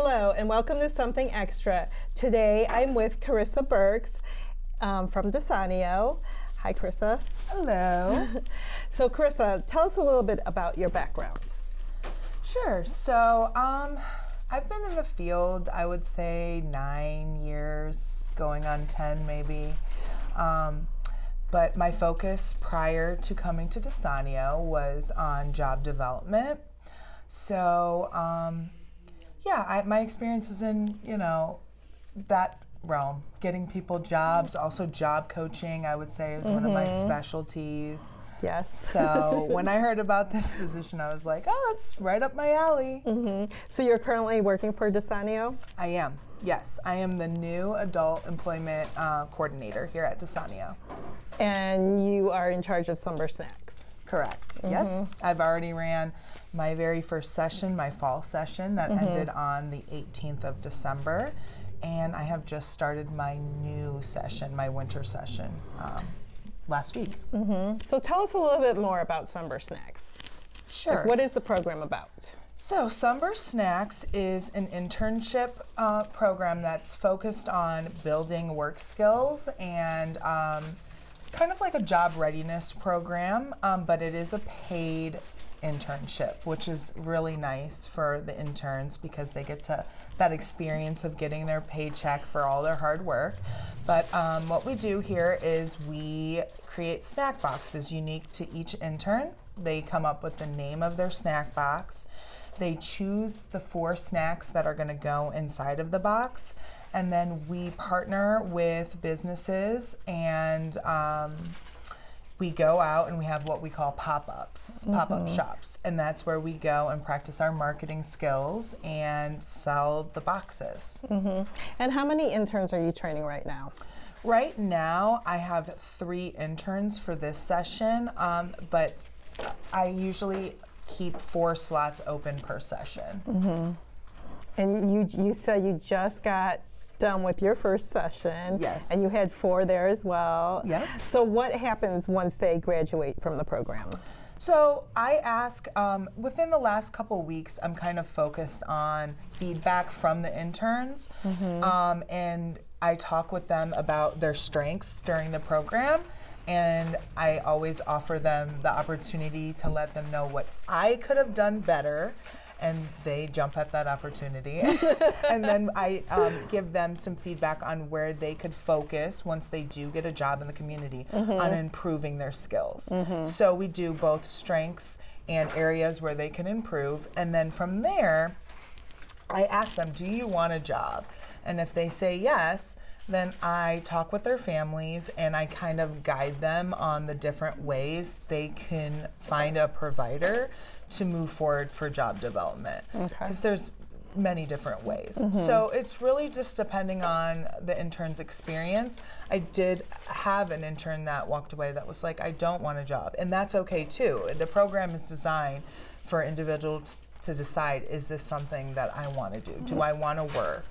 Hello, and welcome to Something Extra. Today I'm with Carissa Burks from Desanio. Hi, Carissa. Hello. So, Carissa, tell us a little bit about your background. Sure. So, I've been in the field, I would say 9 years, going on 10 maybe. But my focus prior to coming to Desanio was on job development. So, my experience is in, that realm, getting people jobs, also job coaching, I would say, is one of my specialties. Yes. So when I heard about this position, I was like, oh, that's right up my alley. So you're currently working for Desanio? I am, yes. I am the new adult employment coordinator here at Desanio. And you are in charge of Summer Snacks? Correct, yes. I've already ran my very first session, my fall session, that ended on the 18th of December. And I have just started my new session, my winter session, last week. So tell us a little bit more about Summer Snacks. Sure. Like, what is the program about? So Summer Snacks is an internship program that's focused on building work skills and kind of like a job readiness program, but it is a paid internship, which is really nice for the interns because they get to that experience of getting their paycheck for all their hard work. But what we do here is we create snack boxes unique to each intern. They come up with the name of their snack box. They choose the 4 snacks that are going to go inside of the box, and then we partner with businesses and we go out and we have what we call pop-ups, pop-up shops, and that's where we go and practice our marketing skills and sell the boxes. And how many interns are you training right now? Right now, I have 3 interns for this session, but I usually keep 4 slots open per session. And you said you just got done with your first session. Yes. And you had 4 there as well. Yep. So what happens once they graduate from the program? So I ask, within the last couple weeks, I'm kind of focused on feedback from the interns, and I talk with them about their strengths during the program, and I always offer them the opportunity to let them know what I could have done better, and they jump at that opportunity. And then I give them some feedback on where they could focus once they do get a job in the community on improving their skills. So we do both strengths and areas where they can improve. And then from there, I ask them, do you want a job? And if they say yes, then I talk with their families and I kind of guide them on the different ways they can find a provider to move forward for job development. Because there's many different ways. So it's really just depending on the intern's experience. I did have an intern that walked away that was like, I don't want a job. And that's okay too. The program is designed for individuals to decide, is this something that I want to do? Do I want to work?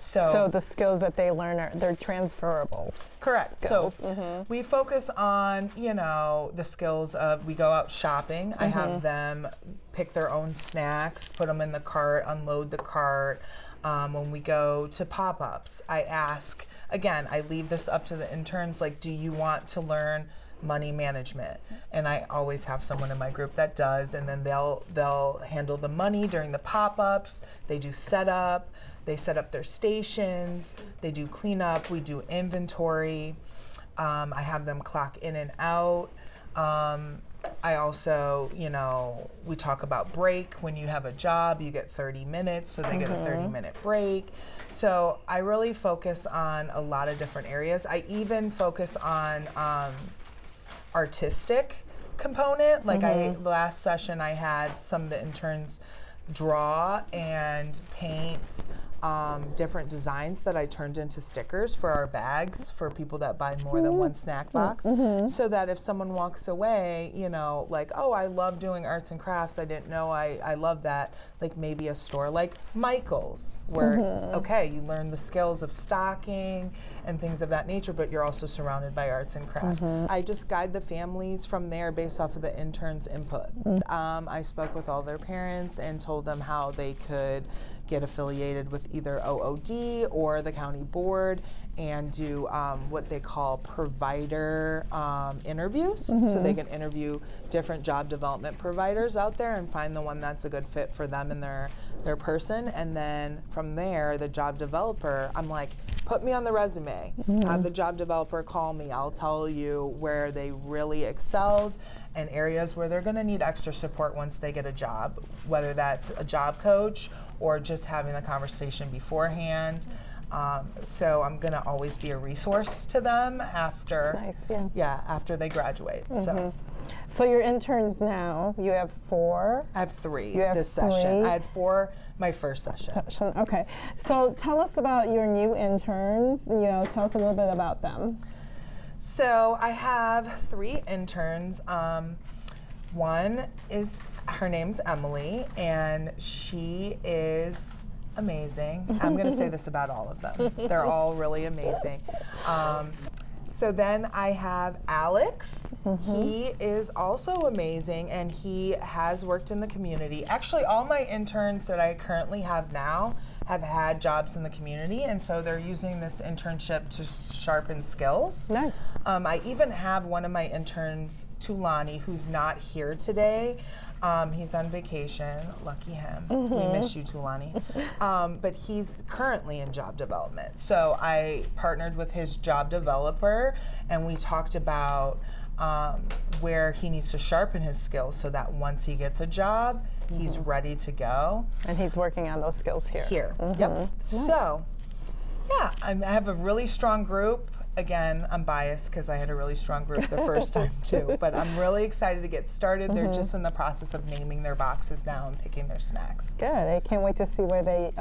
So the skills that they learn they're transferable. Correct. Skills. So we focus on, the skills of, we go out shopping. I have them pick their own snacks, put them in the cart, unload the cart. When we go to pop-ups, I ask, again, I leave this up to the interns, like, do you want to learn money management? And I always have someone in my group that does, and then they'll handle the money during the pop-ups. They do setup. They set up their stations, they do cleanup, we do inventory. I have them clock in and out. I also, we talk about break. When you have a job, you get 30 minutes, so they get a 30-minute break. So I really focus on a lot of different areas. I even focus on artistic component. Like last session I had some of the interns draw and paint different designs that I turned into stickers for our bags for people that buy more than one snack box, so that if someone walks away, you know, like, oh, I love doing arts and crafts, I didn't know I love that, like maybe a store like Michael's, where, okay, you learn the skills of stocking and things of that nature, but you're also surrounded by arts and crafts. I just guide the families from there based off of the interns' input. I spoke with all their parents and told them how they could get affiliated with either OOD or the county board and do what they call provider interviews. So they can interview different job development providers out there and find the one that's a good fit for them and their person. And then from there, the job developer, I'm like, put me on the resume. Have the job developer call me. I'll tell you where they really excelled and areas where they're gonna need extra support once they get a job, whether that's a job coach or just having the conversation beforehand. So I'm gonna always be a resource to them after, That's nice, yeah, after they graduate. So your interns now, you have 4? I have 3 You have this session. 3. I had 4 my first session. Okay, so tell us about your new interns. You know, tell us a little bit about them. So I have 3 interns. One is, her name's Emily, and she is amazing. I'm gonna say this about all of them. They're all really amazing. So then I have Alex. He is also amazing, and he has worked in the community. Actually, all my interns that I currently have now have had jobs in the community, and so they're using this internship to sharpen skills. Nice. I even have one of my interns, Tulani, who's not here today. He's on vacation, lucky him. We miss you, Tulani. But he's currently in job development. So I partnered with his job developer, and we talked about where he needs to sharpen his skills so that once he gets a job, he's ready to go. And he's working on those skills here. Yep. So, yeah, I have a really strong group. Again, I'm biased because I had a really strong group the first time too, but I'm really excited to get started. They're just in the process of naming their boxes now and picking their snacks. Good. I can't wait to see where they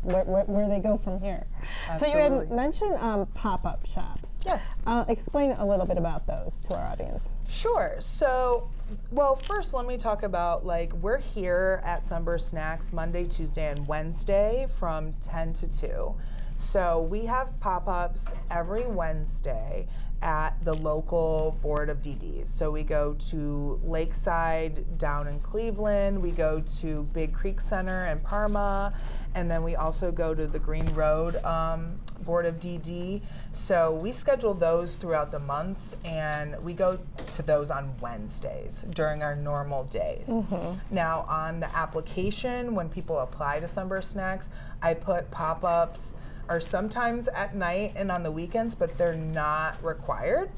where they go from here. Absolutely. So you had mentioned pop-up shops. Yes. Explain a little bit about those to our audience. Sure. So, well, first let me talk about, like, we're here at Sunburst Snacks Monday, Tuesday, and Wednesday from 10 to 2. So we have pop-ups every Wednesday at the local board of DDs. So we go to Lakeside down in Cleveland, we go to Big Creek Center in Parma, and then we also go to the Green Road board of DD. So we schedule those throughout the months, and we go to those on Wednesdays during our normal days. Now on the application, when people apply to Sunburst Snacks, I put pop-ups are sometimes at night and on the weekends, but they're not required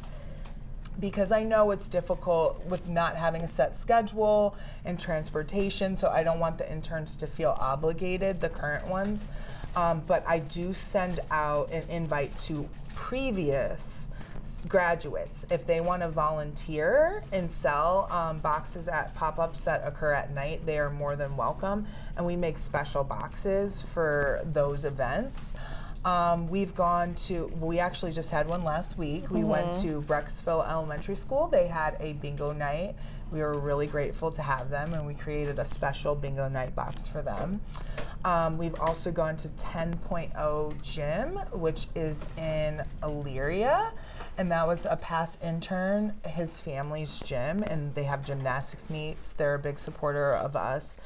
because I know it's difficult with not having a set schedule and transportation, so I don't want the interns to feel obligated, the current ones. But I do send out an invite to previous graduates. If they want to volunteer and sell boxes at pop-ups that occur at night, they are more than welcome. And we make special boxes for those events. We've gone to, we actually just had one last week. We went to Brecksville Elementary School. They had a bingo night. We were really grateful to have them, and we created a special bingo night box for them. We've also gone to 10.0 Gym, which is in Elyria, and that was a past intern, his family's gym, and they have gymnastics meets. They're a big supporter of us.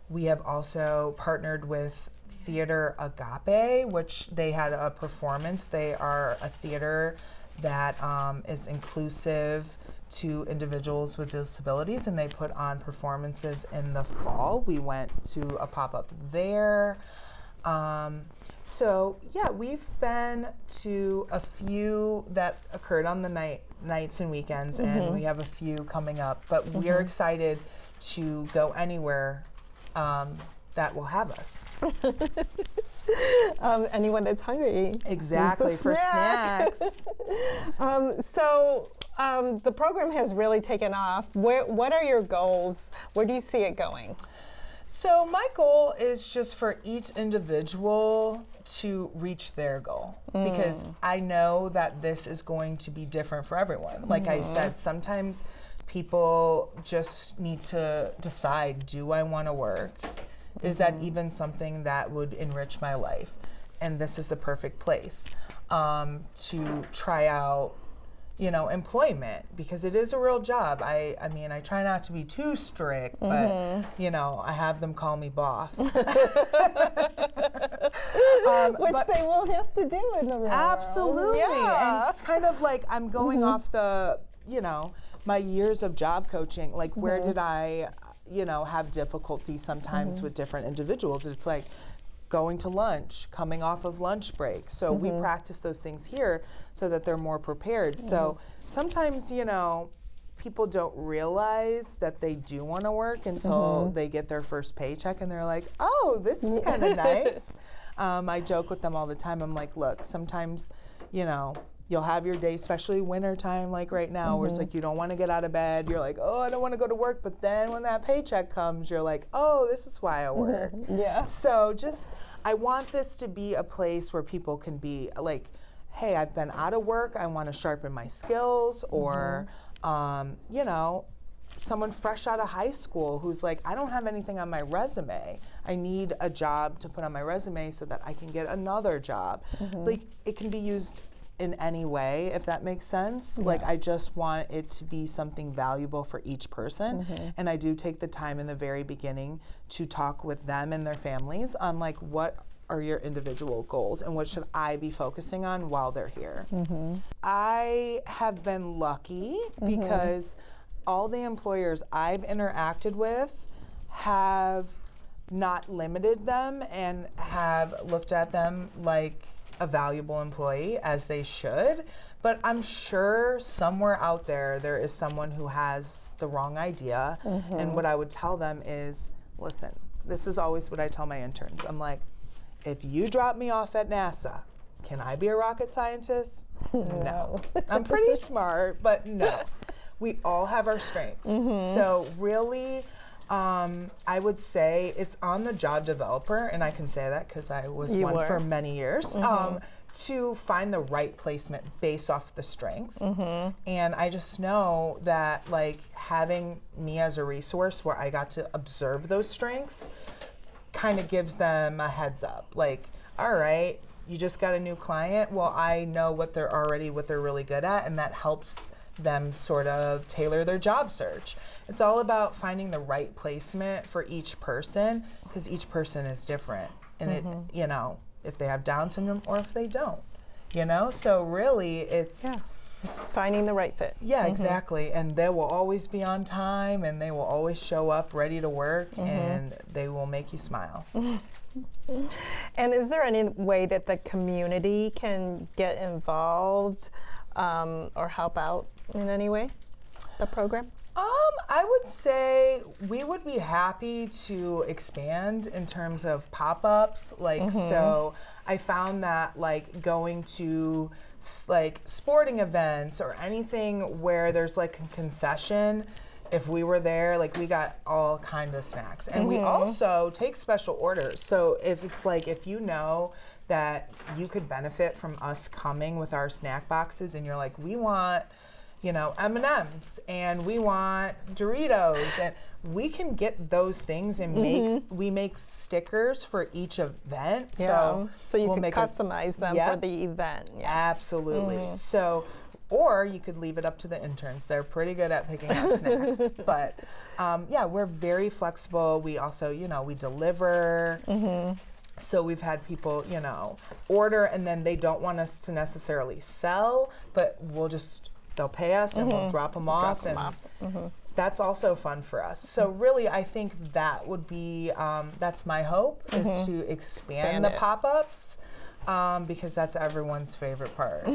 We have also partnered with Theater Agape, which they had a performance. They are a theater that is inclusive to individuals with disabilities, and they put on performances in the fall. We went to a pop-up there. So yeah, we've been to a few that occurred on the nights and weekends, and we have a few coming up, but we're excited to go anywhere that will have us. Anyone that's hungry. Exactly, for snacks. So the program has really taken off. What are your goals? Where do you see it going? So my goal is just for each individual to reach their goal, because I know that this is going to be different for everyone. Like I said, sometimes people just need to decide, do I want to work? Is that even something that would enrich my life? And this is the perfect place to try out, you know, employment, because it is a real job. I mean, I try not to be too strict, but, you know, I have them call me boss. Which they will have to do in the real world. Absolutely. Yeah. And it's kind of like I'm going off the, you know, my years of job coaching, like where did I, you know, have difficulty sometimes with different individuals. It's like going to lunch, coming off of lunch break. So we practice those things here so that they're more prepared. So sometimes, you know, people don't realize that they do want to work until they get their first paycheck and they're like, oh, this is kind of nice. I joke with them all the time. I'm like, look, sometimes, you know, you'll have your day, especially winter time, like right now, where it's like you don't want to get out of bed. You're like, oh, I don't want to go to work. But then when that paycheck comes, you're like, oh, this is why I work. Yeah. So just, I want this to be a place where people can be like, hey, I've been out of work. I want to sharpen my skills. Or, you know, someone fresh out of high school who's like, I don't have anything on my resume. I need a job to put on my resume so that I can get another job. Like, it can be used in any way, if that makes sense. Yeah. Like, I just want it to be something valuable for each person. And I do take the time in the very beginning to talk with them and their families on like, what are your individual goals and what should I be focusing on while they're here? I have been lucky because all the employers I've interacted with have not limited them and have looked at them like a valuable employee, as they should. But I'm sure somewhere out there, there is someone who has the wrong idea. And what I would tell them is, listen, this is always what I tell my interns. I'm like, if you drop me off at NASA, can I be a rocket scientist? No. I'm pretty smart, but no. We all have our strengths. So really, I would say it's on the job developer, and I can say that because I was one for many years, to find the right placement based off the strengths. And I just know that like having me as a resource where I got to observe those strengths kind of gives them a heads up. Like, all right, you just got a new client. Well, I know what they're really good at, and that helps them sort of tailor their job search. It's all about finding the right placement for each person, because each person is different. And it, you know, if they have Down syndrome or if they don't, you know? So really it's finding the right fit. Yeah, exactly. And they will always be on time, and they will always show up ready to work, and they will make you smile. And is there any way that the community can get involved or help out in any way, the program? I would say we would be happy to expand in terms of pop-ups. Like, so I found that like going to like sporting events or anything where there's like a concession, if we were there, like we got all kind of snacks. And we also take special orders. So if it's like, if you know that you could benefit from us coming with our snack boxes and you're like, we want, you know, M&Ms and we want Doritos, and we can get those things and we make stickers for each event. So you can customize them for the event. Absolutely. So, or you could leave it up to the interns. They're pretty good at picking out snacks. But yeah, we're very flexible. We also, you know, we deliver. So we've had people, you know, order and then they don't want us to necessarily sell, but they'll pay us and we'll drop them off. That's also fun for us. So really, I think that would be, that's my hope, is to expand the pop-ups. Because that's everyone's favorite part.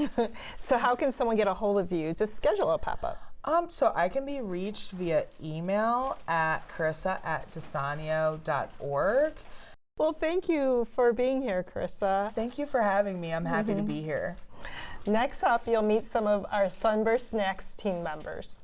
So how can someone get a hold of you to schedule a pop-up? So I can be reached via email at carissa@desanio.org. Well, thank you for being here, Carissa. Thank you for having me. I'm happy to be here. Next up, you'll meet some of our Sunburst Snacks team members.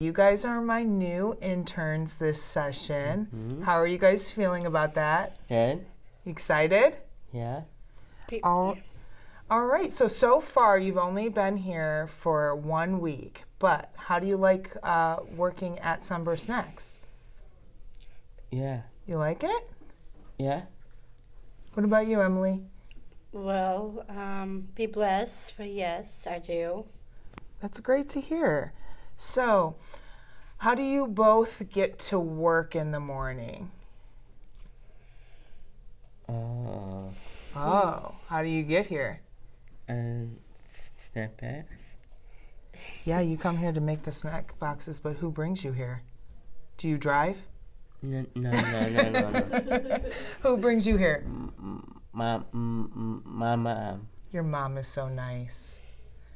You guys are my new interns this session. How are you guys feeling about that? Good. Excited? Yeah. All right, so far you've only been here for 1 week, but how do you like working at Sunburst Snacks? Yeah. You like it? Yeah. What about you, Emily? Well, be blessed, but yes, I do. That's great to hear. So, how do you both get to work in the morning? Oh. Oh, how do you get here? Step back. Yeah, you come here to make the snack boxes, but who brings you here? Do you drive? No. Who brings you here? My mom. Your mom is so nice.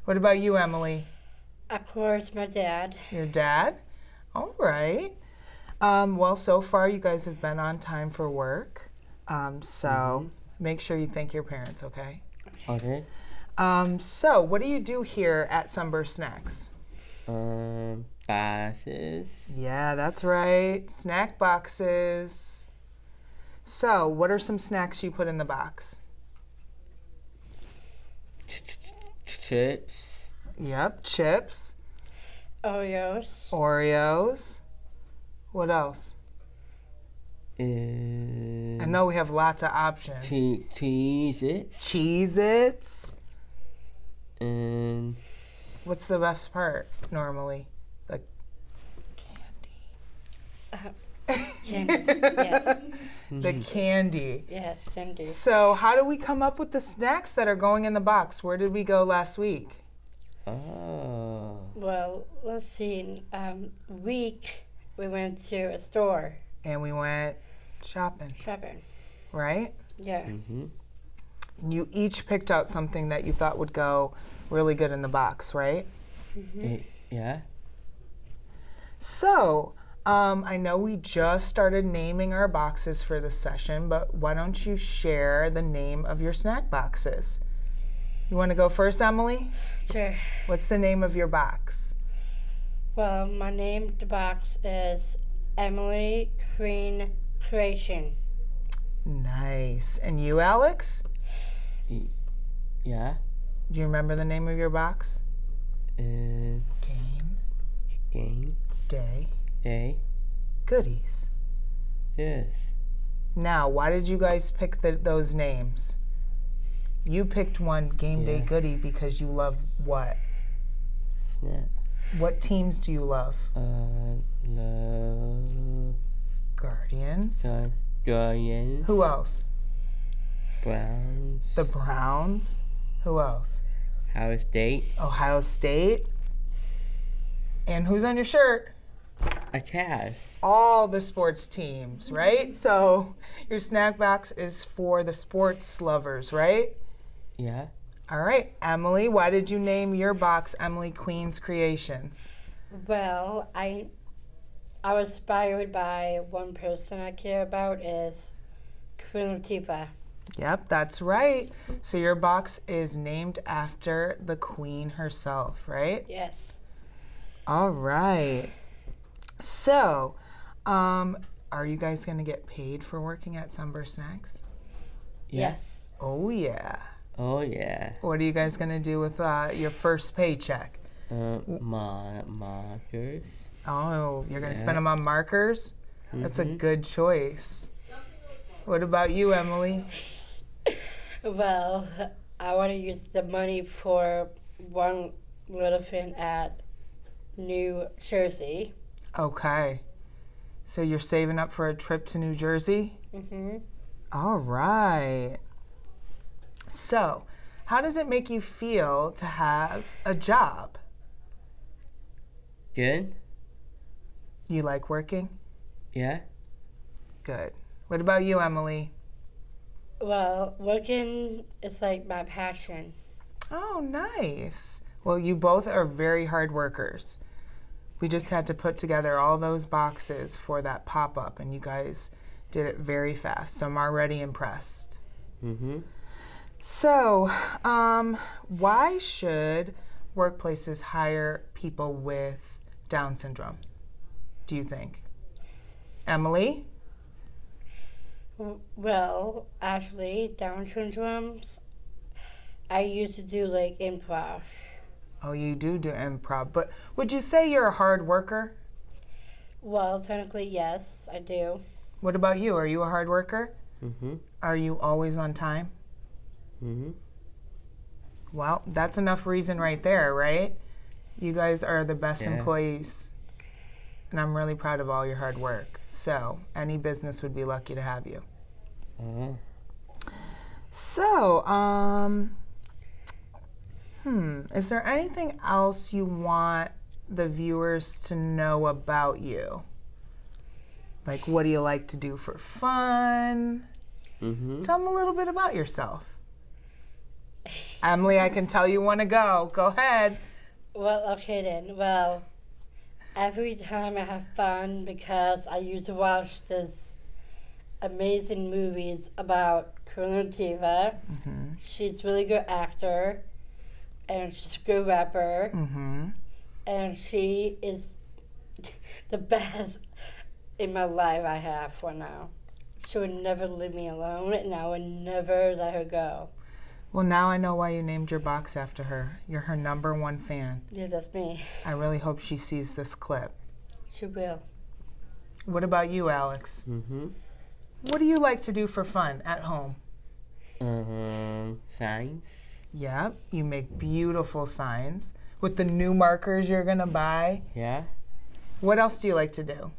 What about you, Emily? Of course, my dad. Your dad? All right. Well, so far you guys have been on time for work. So make sure you thank your parents, okay? Okay. So what do you do here at Sunburst Snacks? Boxes. Yeah, that's right. Snack boxes. So what are some snacks you put in the box? Chips. Yep, chips, Oreos. Oreos. What else? I know we have lots of options. Cheez-Its. Cheez-Its. And What's the best part normally? The Candy. Yes. the candy. Yes, candy. So how do we come up with the snacks that are going in the box? Where did we go last week? oh. Well, let's see. We went to a store And we went shopping, shopping. right? Yeah. And you each picked out something that you thought would go really good in the box, right? Yeah. So, I know we just started naming our boxes for this session, but why don't you share the name of your snack boxes? You want to go first, Emily? Sure. What's the name of your box? Well, my name, the box is Emily Queen Creation. Nice. And you, Alex? Yeah. Do you remember the name of your box? And Game game Day day. Goodies. Yes. Now, why did you guys pick those names? You picked one, Game Day Yeah. Goodie, because you love what? Snap. What teams do you love? Love. Guardians. Giants. Who else? Browns. The Browns. Who else? Ohio State. Ohio State. And who's on your shirt? A cast. All the sports teams, right? So your snack box is for the sports lovers, right? Yeah. All right, Emily, why did you name your box Emily Queen's Creations? Well, I was inspired by one person I care about is Queen Latifah. Yep, that's right. So your box is named after the Queen herself, right? Yes. All right. So, are you guys going to get paid for working at Sunburst Snacks? Yes. Oh, yeah. Oh yeah. What are you guys going to do with your first paycheck? Markers. Oh, you're going to Yeah. spend them on markers? That's a good choice. What about you, Emily? Well, I want to use the money for one little thing at New Jersey. Okay. So you're saving up for a trip to New Jersey? Mm-hmm. All right. So, how does it make you feel to have a job? Good. You like working? Yeah. Good. What about you, Emily? Well, working is like my passion. Oh, nice. Well, you both are very hard workers. We just had to put together all those boxes for that pop-up, and you guys did it very fast, so I'm already impressed. So, why should workplaces hire people with Down syndrome, do you think? Emily? Well, actually, Down syndromes, I used to do like improv. Oh, you do improv, but would you say you're a hard worker? Well, technically, yes, I do. What about you? Are you a hard worker? Mm-hmm. Are you always on time? Mm-hmm. Well, that's enough reason right there, right? You guys are the best Yeah. employees, and I'm really proud of all your hard work. So, any business would be lucky to have you. So, is there anything else you want the viewers to know about you? Like, what do you like to do for fun? Mm-hmm. Tell them a little bit about yourself. Emily, I can tell you want to go. Go ahead. Well, okay then. Well, every time I have fun because I used to watch this amazing movies about Queen Latifah. Mm-hmm. She's a really good actor, and she's a good rapper, Mm-hmm. and she is the best in my life I have for now. She would never leave me alone, and I would never let her go. Well, now I know why you named your box after her. You're her #1 fan. Yeah, that's me. I really hope she sees this clip. She will. What about you, Alex? Mm-hmm. What do you like to do for fun at home? Signs. Yep, you make beautiful signs with the new markers you're gonna buy. Yeah. What else do you like to do?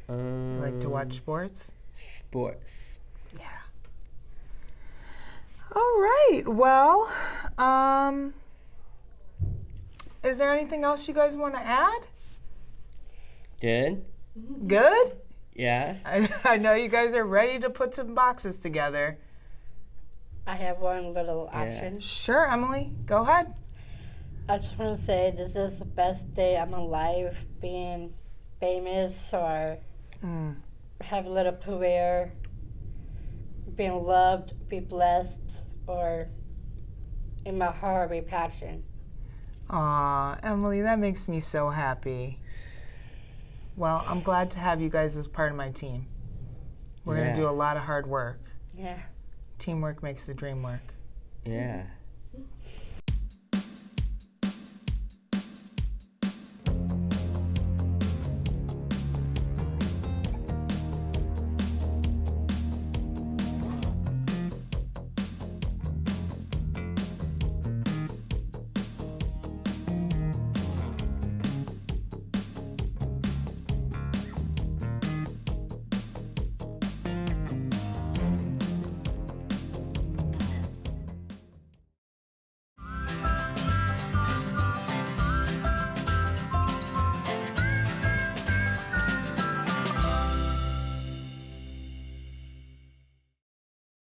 You You like to watch sports? sports. Yeah. All right. Well, is there anything else you guys want to add? Good. Good? Yeah. I know you guys are ready to put some boxes together. I have one little Yeah. option. Sure, Emily. Go ahead. I just want to say this is the best day of my life, being famous or have a little career, being loved, be blessed, or in my heart, be passion. Aw, Emily, that makes me so happy. Well, I'm glad to have you guys as part of my team. We're going Yeah. to do a lot of hard work. Yeah. Teamwork makes the dream work. Yeah.